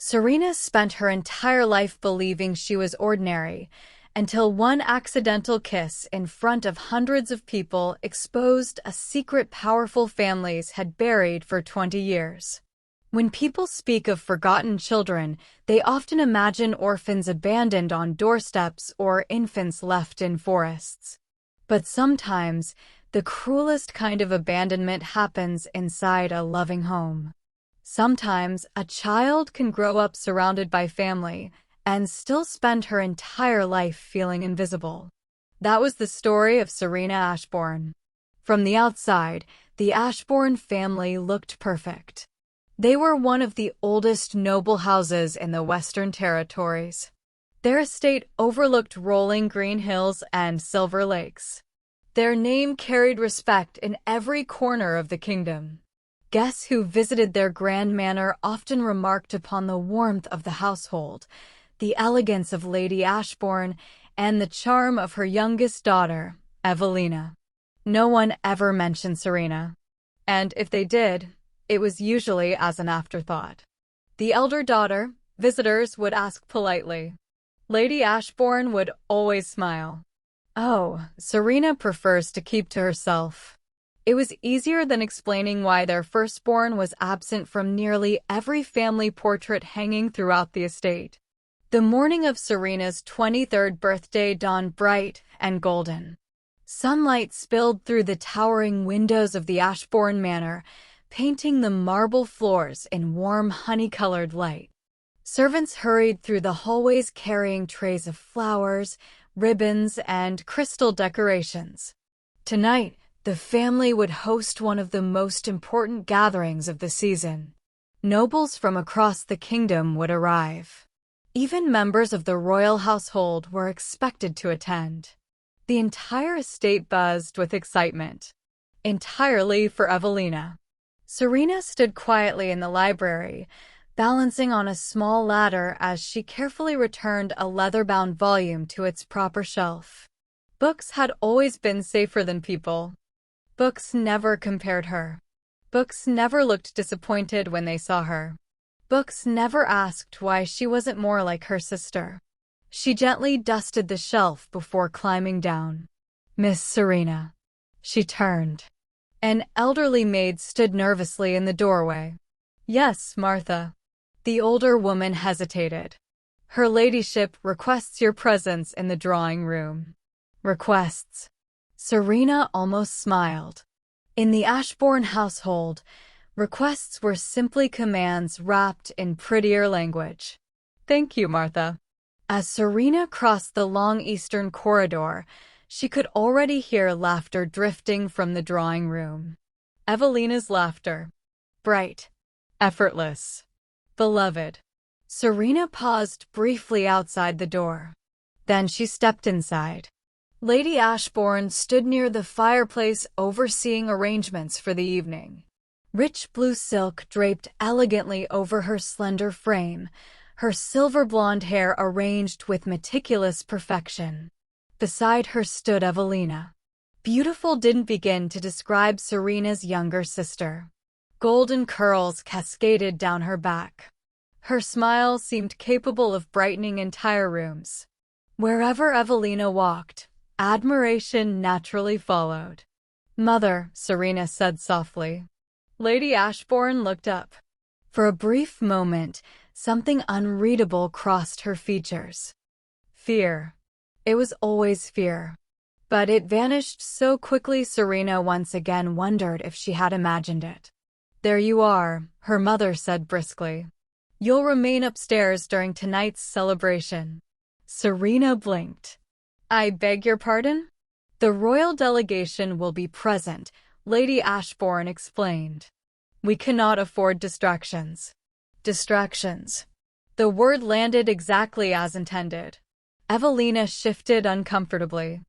Serena spent her entire life believing she was ordinary, until one accidental kiss in front of hundreds of people exposed a secret powerful families had buried for 20 years. When people speak of forgotten children, they often imagine orphans abandoned on doorsteps or infants left in forests. But sometimes, the cruelest kind of abandonment happens inside a loving home. Sometimes, a child can grow up surrounded by family and still spend her entire life feeling invisible. That was the story of Serena Ashbourne. From the outside, the Ashbourne family looked perfect. They were one of the oldest noble houses in the Western Territories. Their estate overlooked rolling green hills and silver lakes. Their name carried respect in every corner of the kingdom. Guests who visited their grand manor often remarked upon the warmth of the household, the elegance of Lady Ashbourne, and the charm of her youngest daughter, Evelina. No one ever mentioned Serena. And if they did, it was usually as an afterthought. The elder daughter, visitors would ask politely. Lady Ashbourne would always smile. Oh, Serena prefers to keep to herself. It was easier than explaining why their firstborn was absent from nearly every family portrait hanging throughout the estate. The morning of Serena's 23rd birthday dawned bright and golden. Sunlight spilled through the towering windows of the Ashbourne Manor, painting the marble floors in warm honey-colored light. Servants hurried through the hallways carrying trays of flowers, ribbons, and crystal decorations. Tonight, the family would host one of the most important gatherings of the season. Nobles from across the kingdom would arrive. Even members of the royal household were expected to attend. The entire estate buzzed with excitement. Entirely for Evelina. Serena stood quietly in the library, balancing on a small ladder as she carefully returned a leather-bound volume to its proper shelf. Books had always been safer than people. Books never compared her. Books never looked disappointed when they saw her. Books never asked why she wasn't more like her sister. She gently dusted the shelf before climbing down. Miss Serena. She turned. An elderly maid stood nervously in the doorway. Yes, Martha. The older woman hesitated. Her ladyship requests your presence in the drawing room. Requests. Serena almost smiled. In the Ashbourne household, requests were simply commands wrapped in prettier language. Thank you, Martha. As Serena crossed the long eastern corridor, she could already hear laughter drifting from the drawing room. Evelina's laughter. Bright. Effortless. Beloved. Serena paused briefly outside the door. Then she stepped inside. Lady Ashbourne stood near the fireplace overseeing arrangements for the evening. Rich blue silk draped elegantly over her slender frame, her silver blonde hair arranged with meticulous perfection. Beside her stood Evelina. Beautiful didn't begin to describe Serena's younger sister. Golden curls cascaded down her back. Her smile seemed capable of brightening entire rooms. Wherever Evelina walked, admiration naturally followed. Mother, Serena said softly. Lady Ashbourne looked up. For a brief moment, something unreadable crossed her features. Fear. It was always fear. But it vanished so quickly Serena once again wondered if she had imagined it. There you are, her mother said briskly. You'll remain upstairs during tonight's celebration. Serena blinked. I beg your pardon? The royal delegation will be present, Lady Ashbourne explained. We cannot afford distractions. Distractions. The word landed exactly as intended. Evelina shifted uncomfortably.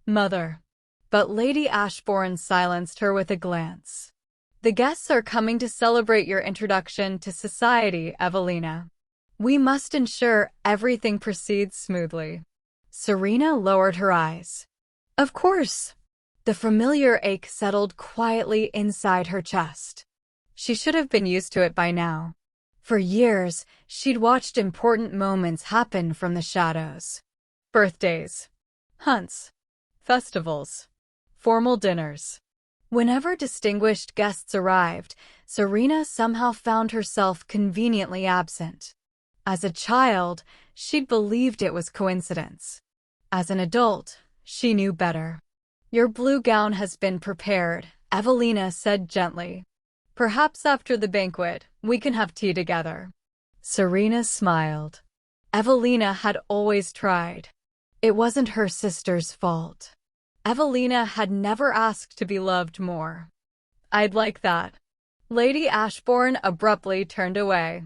Mother. But Lady Ashbourne silenced her with a glance. The guests are coming to celebrate your introduction to society, Evelina. We must ensure everything proceeds smoothly. Serena lowered her eyes. Of course. The familiar ache settled quietly inside her chest. She should have been used to it by now. For years, she'd watched important moments happen from the shadows. Birthdays, hunts, festivals, formal dinners. Whenever distinguished guests arrived, Serena somehow found herself conveniently absent. As a child, she'd believed it was coincidence. As an adult, she knew better. "Your blue gown has been prepared," Evelina said gently. "Perhaps after the banquet, we can have tea together." Serena smiled. Evelina had always tried. It wasn't her sister's fault. Evelina had never asked to be loved more. "I'd like that." Lady Ashbourne abruptly turned away.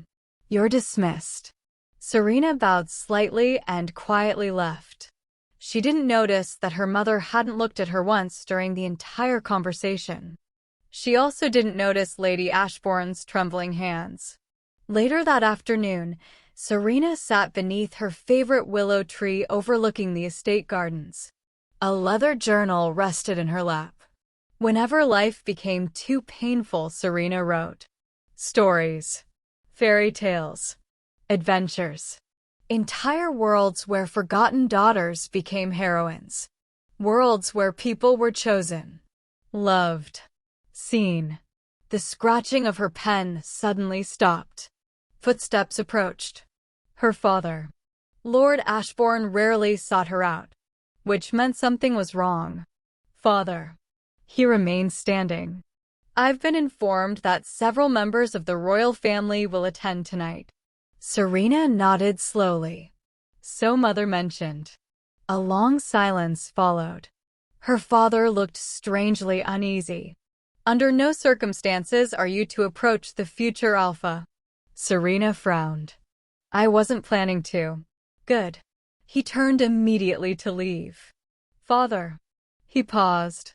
"You're dismissed." Serena bowed slightly and quietly left. She didn't notice that her mother hadn't looked at her once during the entire conversation. She also didn't notice Lady Ashbourne's trembling hands. Later that afternoon, Serena sat beneath her favorite willow tree overlooking the estate gardens. A leather journal rested in her lap. Whenever life became too painful, Serena wrote. Stories, fairy tales, adventures. Entire worlds where forgotten daughters became heroines. Worlds where people were chosen, loved, seen. The scratching of her pen suddenly stopped. Footsteps approached. Her father. Lord Ashbourne rarely sought her out, which meant something was wrong. "Father." He remained standing. "I've been informed that several members of the royal family will attend tonight." Serena nodded slowly. "So Mother mentioned." A long silence followed. Her father looked strangely uneasy. "Under no circumstances are you to approach the future Alpha." Serena frowned. "I wasn't planning to." "Good." He turned immediately to leave. "Father." He paused.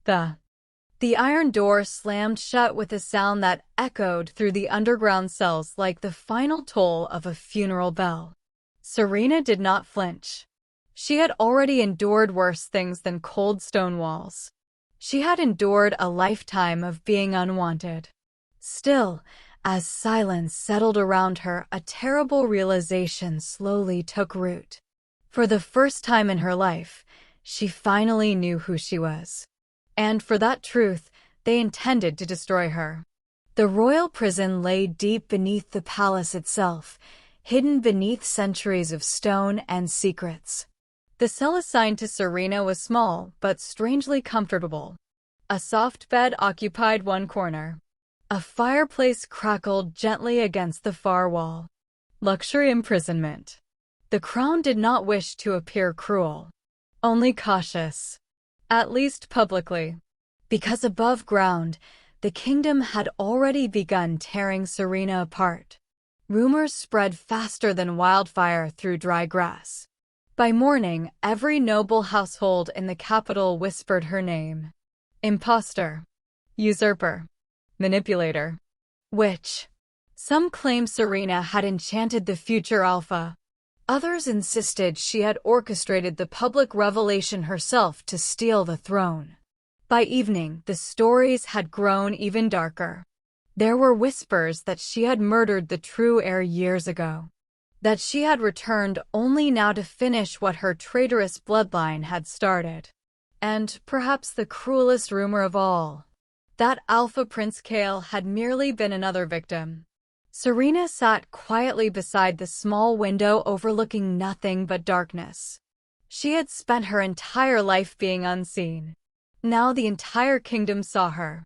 The iron door slammed shut with a sound that echoed through the underground cells like the final toll of a funeral bell. Serena did not flinch. She had already endured worse things than cold stone walls. She had endured a lifetime of being unwanted. Still, as silence settled around her, a terrible realization slowly took root. For the first time in her life, she finally knew who she was. And for that truth, they intended to destroy her. The royal prison lay deep beneath the palace itself, hidden beneath centuries of stone and secrets. The cell assigned to Serena was small, but strangely comfortable. A soft bed occupied one corner. A fireplace crackled gently against the far wall. Luxury imprisonment. The crown did not wish to appear cruel, only cautious, at least publicly. Because above ground, the kingdom had already begun tearing Serena apart. Rumors spread faster than wildfire through dry grass. By morning, every noble household in the capital whispered her name. Imposter, usurper, manipulator, witch. Some claimed Serena had enchanted the future Alpha. Others insisted she had orchestrated the public revelation herself to steal the throne. By evening, the stories had grown even darker. There were whispers that she had murdered the true heir years ago, that she had returned only now to finish what her traitorous bloodline had started. And perhaps the cruelest rumor of all, that Alpha Prince Kael had merely been another victim. Serena sat quietly beside the small window overlooking nothing but darkness. She had spent her entire life being unseen. Now the entire kingdom saw her.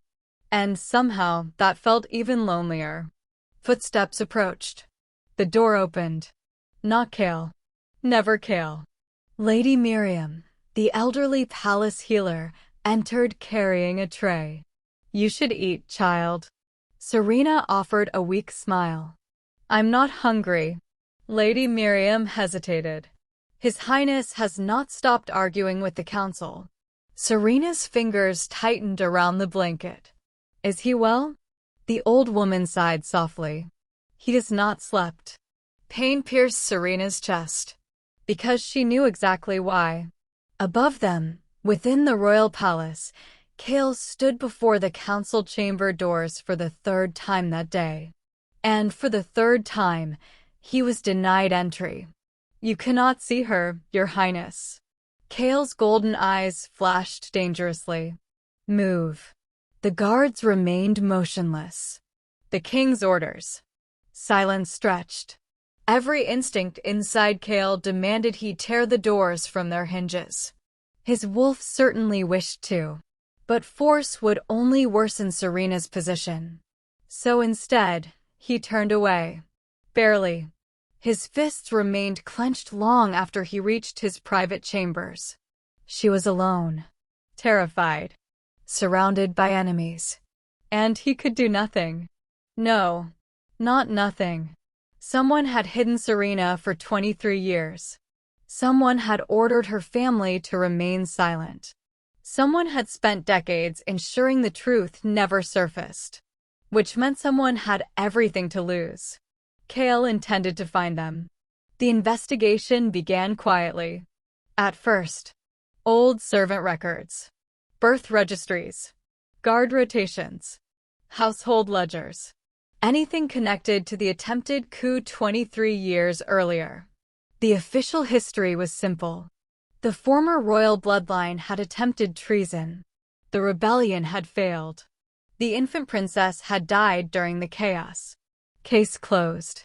And somehow that felt even lonelier. Footsteps approached. The door opened. Not Kael. Never Kael. Lady Miriam, the elderly palace healer, entered carrying a tray. "You should eat, child." Serena offered a weak smile. "I'm not hungry." Lady Miriam hesitated. "His Highness has not stopped arguing with the council." Serena's fingers tightened around the blanket. "Is he well?" The old woman sighed softly. "He has not slept." Pain pierced Serena's chest, because she knew exactly why. Above them, within the royal palace, Kael stood before the council chamber doors for the third time that day. And for the third time, he was denied entry. "You cannot see her, Your Highness." Kael's golden eyes flashed dangerously. "Move." The guards remained motionless. "The king's orders." Silence stretched. Every instinct inside Kael demanded he tear the doors from their hinges. His wolf certainly wished to, but force would only worsen Serena's position. So instead, he turned away. Barely. His fists remained clenched long after he reached his private chambers. She was alone, terrified, surrounded by enemies. And he could do nothing. No, not nothing. Someone had hidden Serena for 23 years. Someone had ordered her family to remain silent. Someone had spent decades ensuring the truth never surfaced, which meant someone had everything to lose. Kael intended to find them. The investigation began quietly. At first, old servant records, birth registries, guard rotations, household ledgers, anything connected to the attempted coup 23 years earlier. The official history was simple. The former royal bloodline had attempted treason. The rebellion had failed. The infant princess had died during the chaos. Case closed.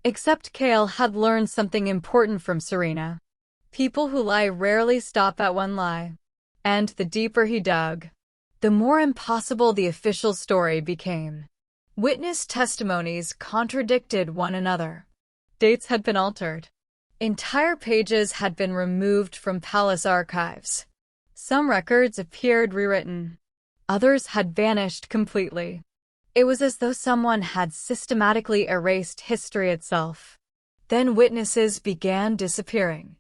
Except Kael had learned something important from Serena. People who lie rarely stop at one lie. And the deeper he dug, the more impossible the official story became. Witness testimonies contradicted one another. Dates had been altered. Entire pages had been removed from palace archives. Some records appeared rewritten. Others had vanished completely. It was as though someone had systematically erased history itself. Then witnesses began disappearing.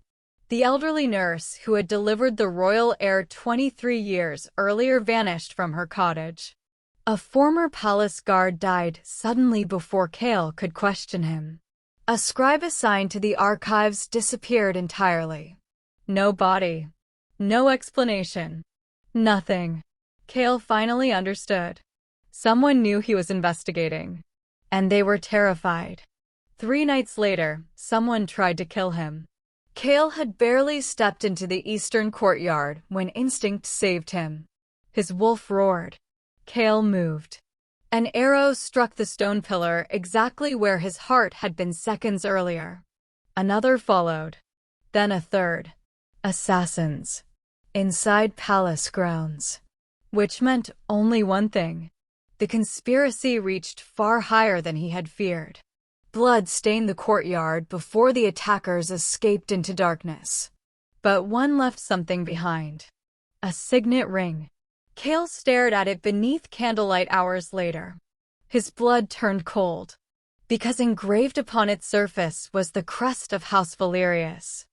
The elderly nurse who had delivered the royal heir 23 years earlier vanished from her cottage. A former palace guard died suddenly before Kael could question him. A scribe assigned to the archives disappeared entirely. No body. No explanation. Nothing. Kael finally understood. Someone knew he was investigating. And they were terrified. 3 nights later, someone tried to kill him. Kael had barely stepped into the eastern courtyard when instinct saved him. His wolf roared. Kael moved. An arrow struck the stone pillar exactly where his heart had been seconds earlier. Another followed. Then a third. Assassins. Inside palace grounds. Which meant only one thing. The conspiracy reached far higher than he had feared. Blood stained the courtyard before the attackers escaped into darkness. But one left something behind. A signet ring. Kael stared at it beneath candlelight hours later. His blood turned cold, because engraved upon its surface was the crest of House Valerius.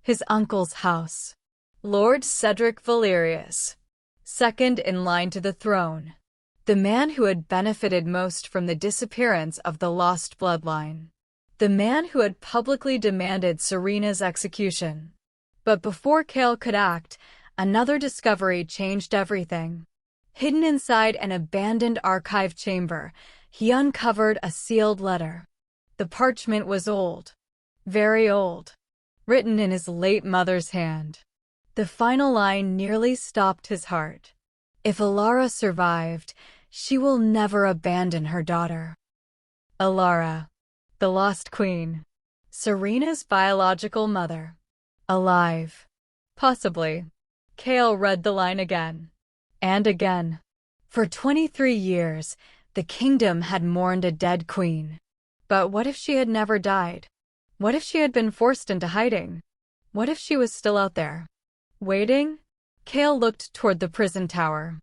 His uncle's house. Lord Cedric Valerius, second in line to the throne. The man who had benefited most from the disappearance of the lost bloodline. The man who had publicly demanded Serena's execution. But before Kael could act, another discovery changed everything. Hidden inside an abandoned archive chamber, he uncovered a sealed letter. The parchment was old. Very old. Written in his late mother's hand. The final line nearly stopped his heart. If Alara survived, she will never abandon her daughter. Alara, the lost queen. Serena's biological mother. Alive. Possibly. Kael read the line again. And again. For 23 years, the kingdom had mourned a dead queen. But what if she had never died? What if she had been forced into hiding? What if she was still out there? Waiting? Kael looked toward the prison tower.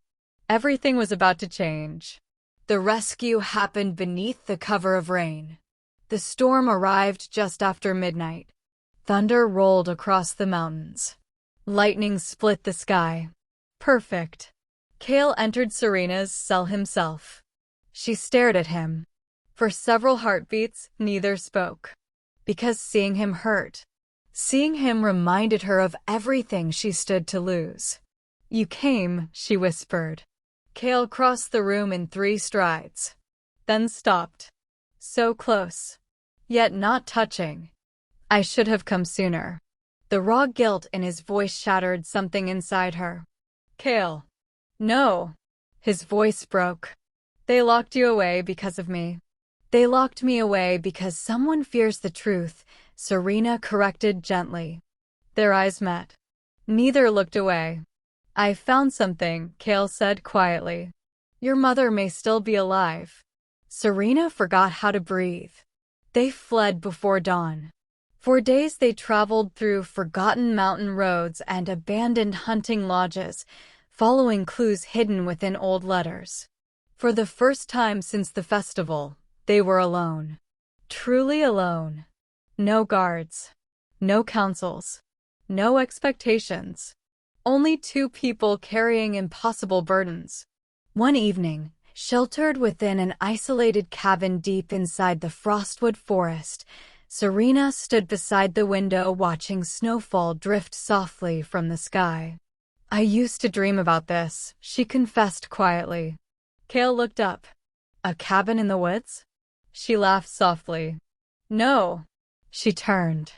Everything was about to change. The rescue happened beneath the cover of rain. The storm arrived just after midnight. Thunder rolled across the mountains. Lightning split the sky. Perfect. Kael entered Serena's cell himself. She stared at him. For several heartbeats, neither spoke. Because seeing him hurt. Seeing him reminded her of everything she stood to lose. "You came," she whispered. Kael crossed the room in 3 strides. Then stopped. So close, yet not touching. I should have come sooner. The raw guilt in his voice shattered something inside her. Kael. No. His voice broke. They locked you away because of me. They locked me away because someone fears the truth, Serena corrected gently. Their eyes met. Neither looked away. I found something, Kael said quietly. Your mother may still be alive. Serena forgot how to breathe. They fled before dawn. For days they traveled through forgotten mountain roads and abandoned hunting lodges, following clues hidden within old letters. For the first time since the festival, they were alone. Truly alone. No guards. No councils. No expectations. Only two people carrying impossible burdens. One evening, sheltered within an isolated cabin deep inside the Frostwood Forest, Serena stood beside the window watching snowfall drift softly from the sky. I used to dream about this, she confessed quietly. Kael looked up. A cabin in the woods? She laughed softly. No. She turned.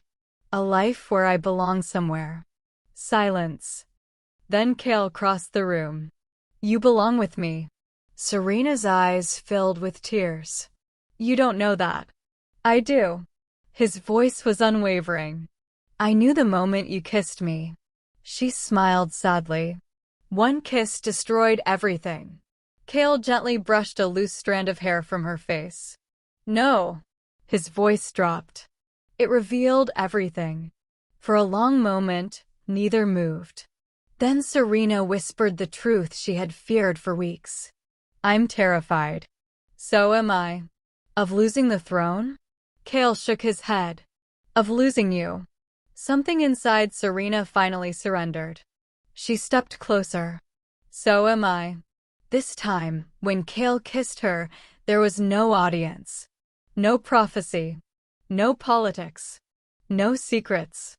A life where I belong somewhere. Silence. Then Kael crossed the room. You belong with me. Serena's eyes filled with tears. You don't know that. I do. His voice was unwavering. I knew the moment you kissed me. She smiled sadly. One kiss destroyed everything. Kael gently brushed a loose strand of hair from her face. No. His voice dropped. It revealed everything. For a long moment, neither moved. Then Serena whispered the truth she had feared for weeks. I'm terrified. So am I. Of losing the throne? Kael shook his head. Of losing you. Something inside Serena finally surrendered. She stepped closer. So am I. This time, when Kael kissed her, there was no audience. No prophecy. No politics. No secrets.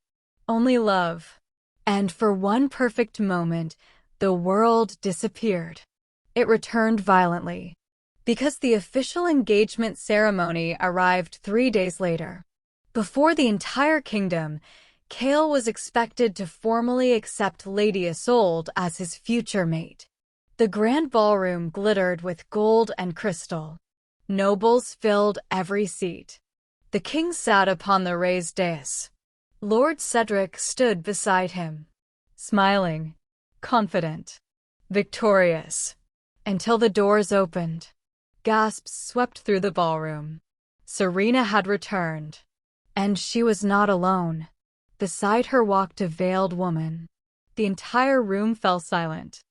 Only love. And for one perfect moment, the world disappeared. It returned violently. Because the official engagement ceremony arrived 3 days later. Before the entire kingdom, Kael was expected to formally accept Lady Isolde as his future mate. The grand ballroom glittered with gold and crystal. Nobles filled every seat. The king sat upon the raised dais. Lord Cedric stood beside him, smiling, confident, victorious, until the doors opened. Gasps swept through the ballroom. Serena had returned. And she was not alone. Beside her walked a veiled woman. The entire room fell silent.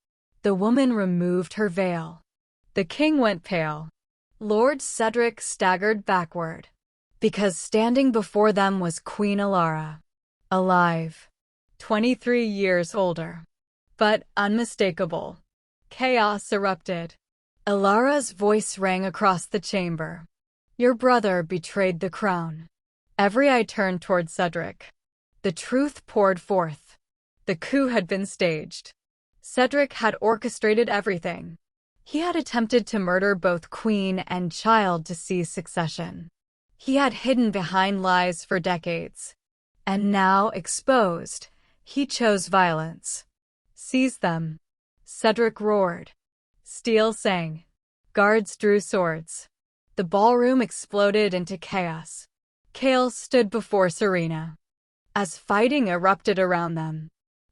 The woman removed her veil. The king went pale. Lord Cedric staggered backward. Because standing before them was Queen Alara. Alive. 23 years older. But unmistakable. Chaos erupted. Alara's voice rang across the chamber. Your brother betrayed the crown. Every eye turned toward Cedric. The truth poured forth. The coup had been staged. Cedric had orchestrated everything. He had attempted to murder both queen and child to seize succession. He had hidden behind lies for decades. And now, exposed, he chose violence. Seize them. Cedric roared. Steel sang. Guards drew swords. The ballroom exploded into chaos. Kael stood before Serena. As fighting erupted around them.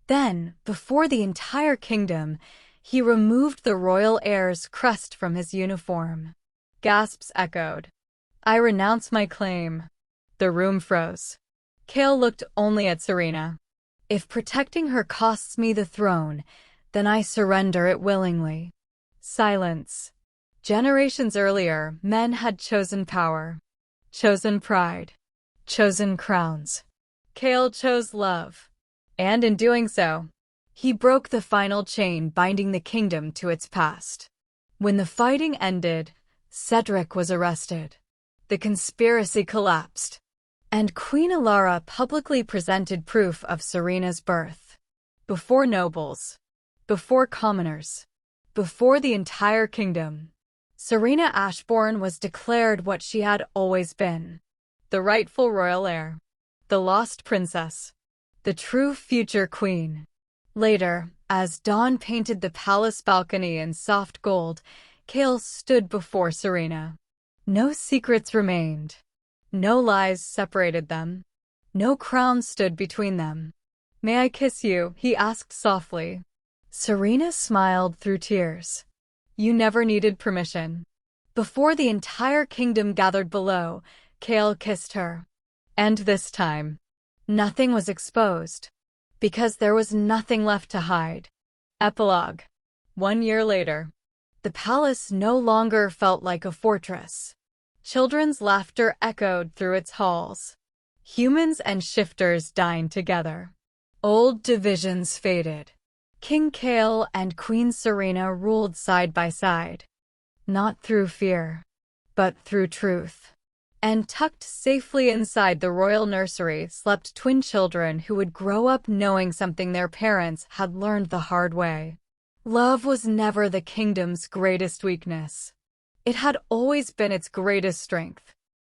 Then, before the entire kingdom, he removed the royal heir's crest from his uniform. Gasps echoed. I renounce my claim. The room froze. Kael looked only at Serena. If protecting her costs me the throne, then I surrender it willingly. Silence. Generations earlier, men had chosen power. Chosen pride. Chosen crowns. Kael chose love. And in doing so, he broke the final chain binding the kingdom to its past. When the fighting ended, Cedric was arrested. The conspiracy collapsed. And Queen Alara publicly presented proof of Serena's birth. Before nobles. Before commoners. Before the entire kingdom. Serena Ashbourne was declared what she had always been: the rightful royal heir, the lost princess, the true future queen. Later, as dawn painted the palace balcony in soft gold, Kael stood before Serena. No secrets remained. No lies separated them. No crown stood between them. "May I kiss you?" he asked softly. Serena smiled through tears. "You never needed permission." Before the entire kingdom gathered below, Kael kissed her. And this time, nothing was exposed, because there was nothing left to hide. Epilogue. 1 year later. The palace no longer felt like a fortress. Children's laughter echoed through its halls. Humans and shifters dined together. Old divisions faded. King Kael and Queen Serena ruled side by side, not through fear, but through truth. And tucked safely inside the royal nursery slept twin children who would grow up knowing something their parents had learned the hard way. Love was never the kingdom's greatest weakness. It had always been its greatest strength.